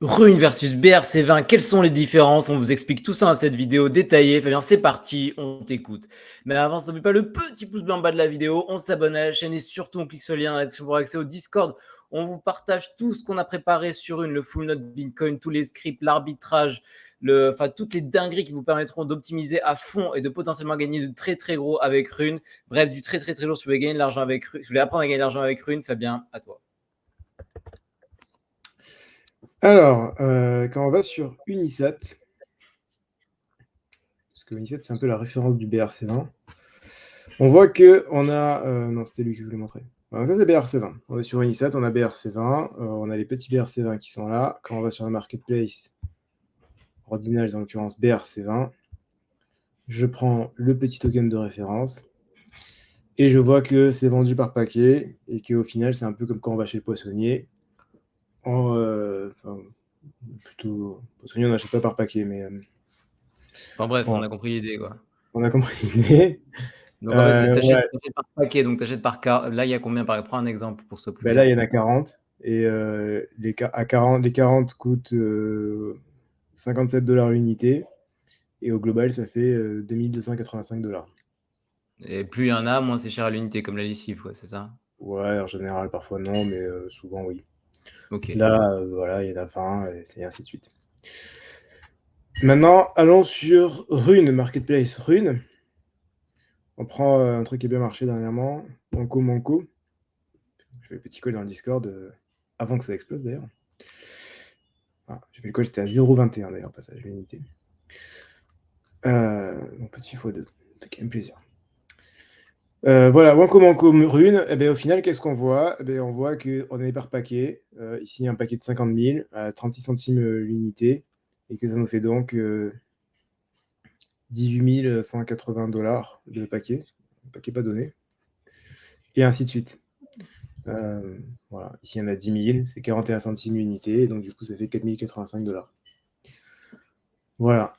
Rune versus BRC20, quelles sont les différences? On vous explique tout ça dans cette vidéo détaillée. Fabien, c'est parti, on t'écoute. Mais avant, n'oublie pas le petit pouce bleu en bas de la vidéo, on s'abonne à la chaîne et surtout on clique sur le lien dans la description pour accès au Discord. On vous partage tout ce qu'on a préparé sur Rune, le full note Bitcoin, tous les scripts, l'arbitrage, enfin toutes les dingueries qui vous permettront d'optimiser à fond et de potentiellement gagner de très très gros avec Rune. Bref, du très très très lourd si vous voulez gagner de l'argent avec Rune, si vous voulez apprendre à gagner de l'argent avec Rune, Fabien, à toi. Alors, quand on va sur Unisat, parce que Unisat, c'est un peu la référence du BRC20, on voit qu'on a... non, c'était lui qui voulait montrer. Alors, ça, c'est BRC20. On est sur Unisat, on a BRC20, on a les petits BRC20 qui sont là. Quand on va sur le marketplace, Ordinals, en l'occurrence BRC20, je prends le petit token de référence, et je vois que c'est vendu par paquet, et qu'au final, c'est un peu comme quand on va chez le poissonnier. Plutôt, poissonnier, on n'achète pas par paquet, mais... Enfin bref, bon, on a compris l'idée quoi. on a compris l'idée. Donc en fait, tu achètes Ouais. par paquet, donc tu achètes par cas. Là, il y a combien par... Prends un exemple pour que ce soit plus Ben là, il clair. y en a 40. Et les 40 coûtent 57 $ l'unité. Et au global, ça fait 2285 $. Et plus il y en a, moins c'est cher à l'unité, comme la lessive, quoi, c'est ça? Ouais, en général, parfois non, mais souvent oui. Ok. Là, voilà, il y en a 20, et ainsi de suite. Maintenant, allons sur Rune, Marketplace Rune. On prend un truc qui a bien marché dernièrement, Manco. Je fais le petit call dans le Discord, avant que ça explose d'ailleurs. Ah, j'ai fait le call, c'était à 0,21 d'ailleurs, passage l'unité. Mon petit x2, ça fait quand même plaisir. Voilà, Manco Rune, et bien, au final, qu'est-ce qu'on voit? Eh bien, on voit qu'on est par paquet. Ici, un paquet de 50 000 à 36 centimes l'unité, et que ça nous fait donc 18 180 $ de paquet pas donné, et ainsi de suite. Voilà, ici, il y en a 10 000, c'est 41 centimes l'unité, donc du coup, ça fait 4 085 $. Voilà.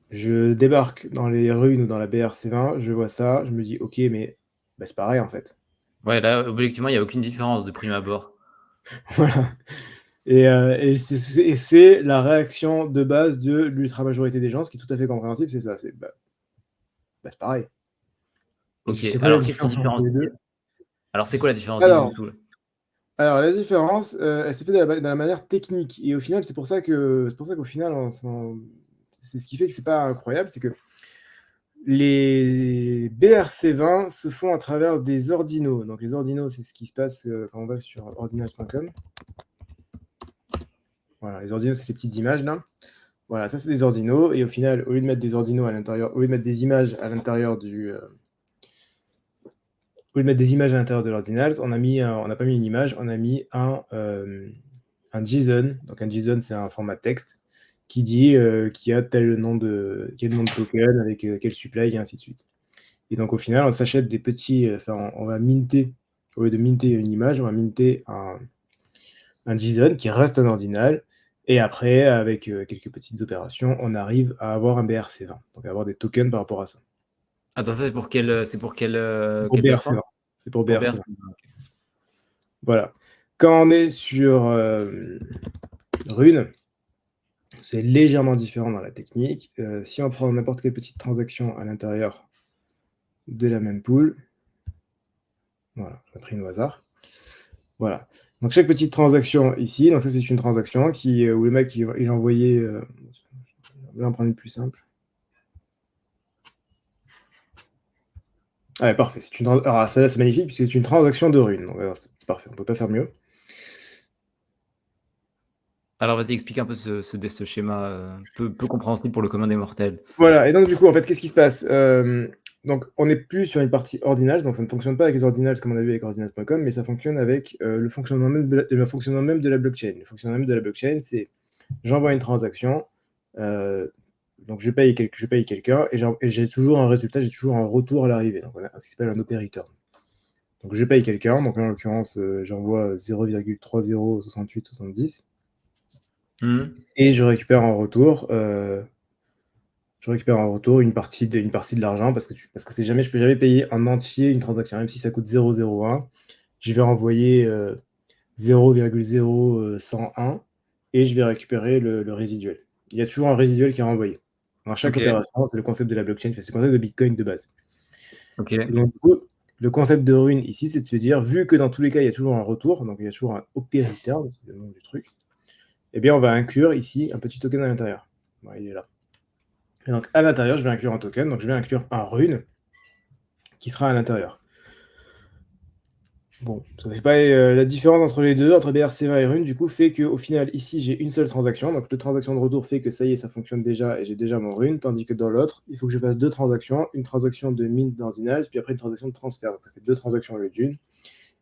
Je débarque dans les runes ou dans la BRC20, je vois ça, je me dis ok, mais bah, c'est pareil en fait. Ouais, là, objectivement, il n'y a aucune différence de prime abord. Voilà. Et c'est la réaction de base de l'ultra-majorité des gens, ce qui est tout à fait compréhensible, c'est ça, c'est c'est pareil. Et Ok, je sais quoi la alors qu'est-ce qui différence entre différencie? les deux? Alors c'est quoi la différence? Dis-nous Alors, du tout. alors la différence, elle s'est faite de la manière technique. Et au final, c'est pour ça qu'au final, c'est ce qui fait que c'est pas incroyable, c'est que les BRC20 se font à travers des ordinaux. Donc les ordinaux, c'est ce qui se passe quand on va sur ordinals.com. Voilà, les ordinaux, c'est ces petites images là. Voilà, ça c'est des ordinaux. Et au final, au lieu de mettre des ordinaux à l'intérieur, au lieu de mettre des images à l'intérieur au lieu de mettre des images à l'intérieur de l'ordinal, on n'a pas mis une image, on a mis un JSON. Donc un JSON, c'est un format de texte qui dit qu'il y a tel nom de token avec quel supply et ainsi de suite. Et donc au final, on s'achète des petits, on va minter, au lieu de minter une image, on va minter un JSON qui reste un ordinal. Et après, avec quelques petites opérations, on arrive à avoir un BRC20, donc à avoir des tokens par rapport à ça. Attends, ça c'est pour quelle, Pour quelle plateforme? BRC20. C'est pour Pour BRC20. BRC. Voilà. Quand on est sur Rune, c'est légèrement différent dans la technique. Si on prend n'importe quelle petite transaction à l'intérieur de la même pool, voilà, j'ai pris une au hasard. Voilà. Donc chaque petite transaction ici, donc ça c'est une transaction où le mec il a envoyé. Je vais en prendre une plus simple. Ah, parfait. Alors celle-là c'est magnifique puisque c'est une transaction de Rune. Donc c'est parfait, on peut pas faire mieux. Alors vas-y, explique un peu ce schéma peu compréhensible pour le commun des mortels. Voilà, et donc du coup, en fait, qu'est-ce qui se passe? Donc on n'est plus sur une partie ordinals, donc ça ne fonctionne pas avec les ordinals comme on a vu avec ordinals.com, mais ça fonctionne avec le fonctionnement même de la blockchain. Le fonctionnement même de la blockchain, c'est j'envoie une transaction, donc je paye quelqu'un, et j'ai toujours un résultat, j'ai toujours un retour à l'arrivée. Donc on a ce qui s'appelle un OP return. Donc je paye quelqu'un, donc en l'occurrence, j'envoie 0,306870, et je récupère en retour une partie de l'argent parce que je peux jamais payer en entier une transaction, même si ça coûte 0,01. Je vais renvoyer 0,0101 et je vais récupérer le résiduel. Il y a toujours un résiduel qui est renvoyé. Dans chaque Ok, opération, c'est le concept de la blockchain, c'est le concept de Bitcoin de base. ok, Et donc, du coup, le concept de Rune ici, c'est de se dire, vu que dans tous les cas, il y a toujours un retour, donc il y a toujours un OP return, c'est le nom du truc, eh bien, on va inclure ici un petit token à l'intérieur. Voilà, il est là. Et donc, à l'intérieur, je vais inclure un token, donc je vais inclure un Rune qui sera à l'intérieur. Bon, ça fait pas la différence entre les deux, entre BRC20 et Rune, du coup, fait qu'au final, ici, j'ai une seule transaction. Donc, la transaction de retour fait que ça y est, ça fonctionne déjà et j'ai déjà mon Rune, tandis que dans l'autre, il faut que je fasse deux transactions, une transaction de mint d'Ordinals, puis après une transaction de transfert. Donc, ça fait deux transactions au lieu d'une.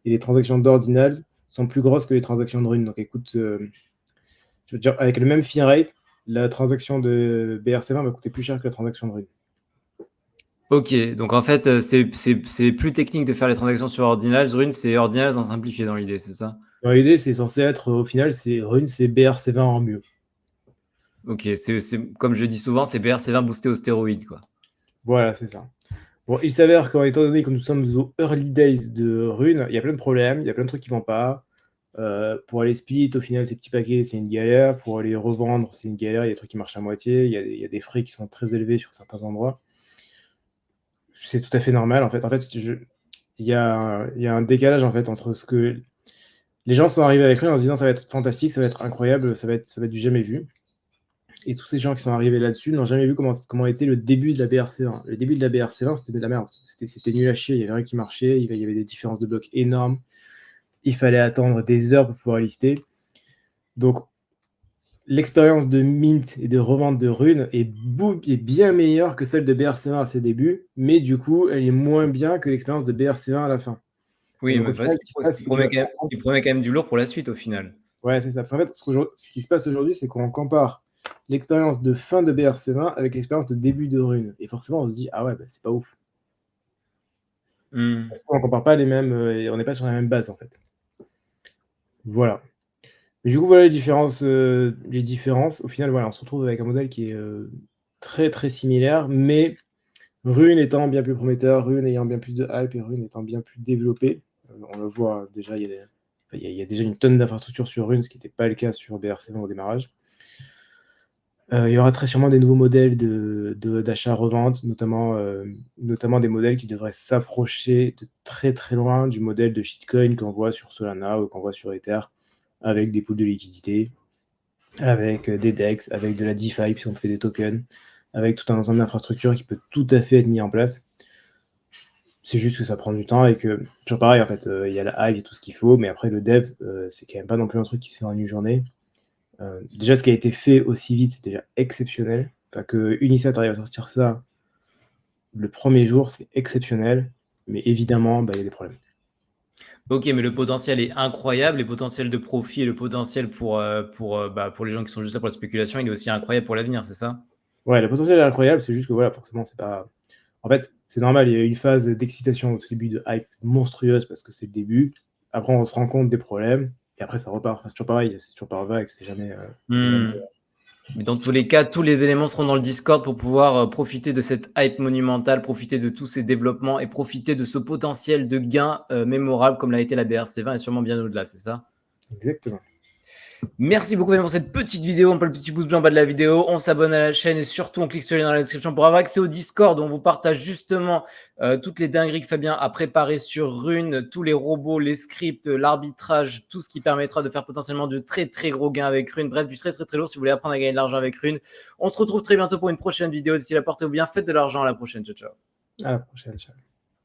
Et les transactions d'Ordinals sont plus grosses que les transactions de Rune. Donc, écoute, je veux dire, avec le même fee rate, la transaction de BRC20 va coûter plus cher que la transaction de Rune. ok. Donc en fait, c'est plus technique de faire les transactions sur Ordinals. Rune, c'est Ordinals en simplifié dans l'idée, c'est ça? Dans l'idée, c'est censé être, au final, c'est Rune, c'est BRC20 en mieux. Ok, comme je dis souvent, c'est BRC20 boosté aux stéroïdes, quoi. Voilà, c'est ça. Bon, il s'avère qu'étant donné que nous sommes aux early days de Rune, il y a plein de problèmes, il y a plein de trucs qui vont pas. Pour aller split, au final, ces petits paquets, c'est une galère. Pour aller revendre, c'est une galère. Il y a des trucs qui marchent à moitié. Il y a des frais qui sont très élevés sur certains endroits. C'est tout à fait normal, en fait. En fait, il y a un décalage, en fait, entre ce que les gens sont arrivés avec Rune en se disant ça va être fantastique, ça va être incroyable, ça va être du jamais vu. Et tous ces gens qui sont arrivés là-dessus n'ont jamais vu comment était le début de la BRC20. Le début de la BRC20, c'était de la merde. C'était nul à chier, il n'y avait rien qui marchait, il y avait des différences de blocs énormes. Il fallait attendre des heures pour pouvoir lister. Donc, l'expérience de mint et de revente de Rune est bien meilleure que celle de BRC20 à ses débuts, mais du coup, elle est moins bien que l'expérience de BRC20 à la fin. Et Oui, donc, mais au enfin, final, ce qui se passe, c'est que ce qui promet quand même du lourd pour la suite au final. ouais, c'est ça. Parce qu'en fait, ce qui se passe aujourd'hui, c'est qu'on compare l'expérience de fin de BRC20 avec l'expérience de début de Rune. Et forcément, on se dit, ah ouais, bah, c'est pas ouf. Hmm. Parce qu'on compare pas les mêmes, et on n'est pas sur la même base, en fait. Voilà. Mais du coup, voilà les différences, les différences. Au final, voilà, on se retrouve avec un modèle qui est très très similaire, mais Rune étant bien plus prometteur, Rune ayant bien plus de hype et Rune étant bien plus développé. On le voit déjà, il y a déjà une tonne d'infrastructures sur Rune, ce qui n'était pas le cas sur BRC20 au démarrage. Il y aura très sûrement des nouveaux modèles d'achat-revente, notamment des modèles qui devraient s'approcher de très très loin du modèle de shitcoin qu'on voit sur Solana ou qu'on voit sur Ether, avec des pools de liquidité, avec des DEX, avec de la DeFi, puis on fait des tokens, avec tout un ensemble d'infrastructures qui peut tout à fait être mis en place. C'est juste que ça prend du temps et que, toujours pareil, en fait, il y a la hype et tout ce qu'il faut, mais après, le dev, c'est quand même pas non plus un truc qui se fait en une journée. Déjà, ce qui a été fait aussi vite, c'est déjà exceptionnel. Enfin, que Unisat arrive à sortir ça le premier jour, c'est exceptionnel. Mais évidemment, bah, il y a des problèmes. Ok, mais le potentiel est incroyable, les potentiels de profit et le potentiel pour les gens qui sont juste là pour la spéculation, il est aussi incroyable pour l'avenir, c'est ça? Ouais, le potentiel est incroyable, c'est juste que voilà, forcément, c'est pas. En fait, c'est normal, il y a eu une phase d'excitation au tout début, de hype monstrueuse parce que c'est le début. Après, on se rend compte des problèmes et après, ça repart. Enfin, c'est toujours pareil, c'est toujours par vague, c'est jamais. Mais dans tous les cas, tous les éléments seront dans le Discord pour pouvoir profiter de cette hype monumentale, profiter de tous ces développements et profiter de ce potentiel de gain mémorable comme l'a été la BRC20 et sûrement bien au-delà, c'est ça? Exactement. Merci beaucoup pour cette petite vidéo. On peut le petit pouce bleu en bas de la vidéo. On s'abonne à la chaîne et surtout on clique sur le lien dans la description pour avoir accès au Discord où on vous partage justement toutes les dingueries que Fabien a préparées sur Rune, tous les robots, les scripts, l'arbitrage, tout ce qui permettra de faire potentiellement de très très gros gains avec Rune. Bref, du très très très lourd si vous voulez apprendre à gagner de l'argent avec Rune. On se retrouve très bientôt pour une prochaine vidéo. D'ici là, portez-vous bien, faites de l'argent. À la prochaine. Ciao, ciao. À la prochaine. Ciao.